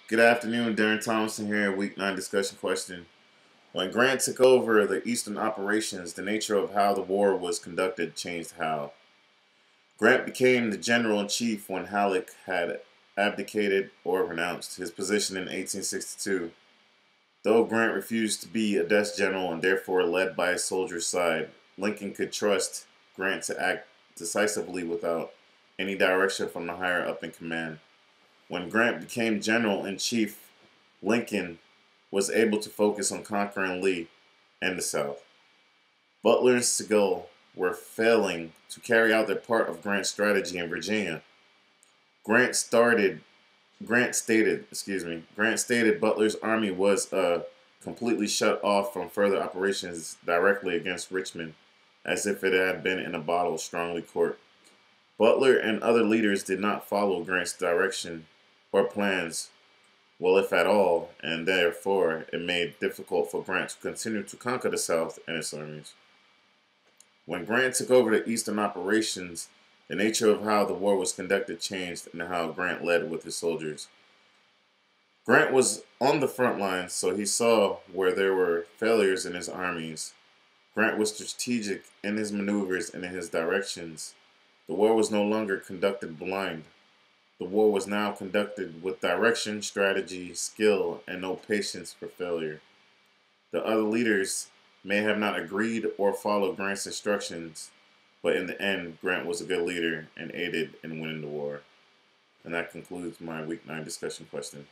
Good afternoon, Darren Thompson here, Week 9 discussion question. When Grant took over the Eastern operations, the nature of how the war was conducted changed how. Grant became the general in chief when Halleck had abdicated or renounced his position in 1862. Though Grant refused to be a desk general and therefore led by a soldier's side, Lincoln could trust Grant to act decisively without any direction from the higher up in command. When Grant became general in chief, Lincoln was able to focus on conquering Lee and the South. Butler and Sigel were failing to carry out their part of Grant's strategy in Virginia. Grant stated Butler's army was completely shut off from further operations directly against Richmond, as if it had been in a bottle strongly corked. Butler and other leaders did not follow Grant's direction or plans, well, if at all, and therefore it made it difficult for Grant to continue to conquer the South and its armies. When Grant took over the Eastern operations, the nature of how the war was conducted changed and how Grant led with his soldiers. Grant was on the front lines, so he saw where there were failures in his armies. Grant was strategic in his maneuvers and in his directions. The war was no longer conducted blind. The war was now conducted with direction, strategy, skill, and no patience for failure. The other leaders may have not agreed or followed Grant's instructions, but in the end, Grant was a good leader and aided in winning the war. And that concludes my Week 9 discussion question.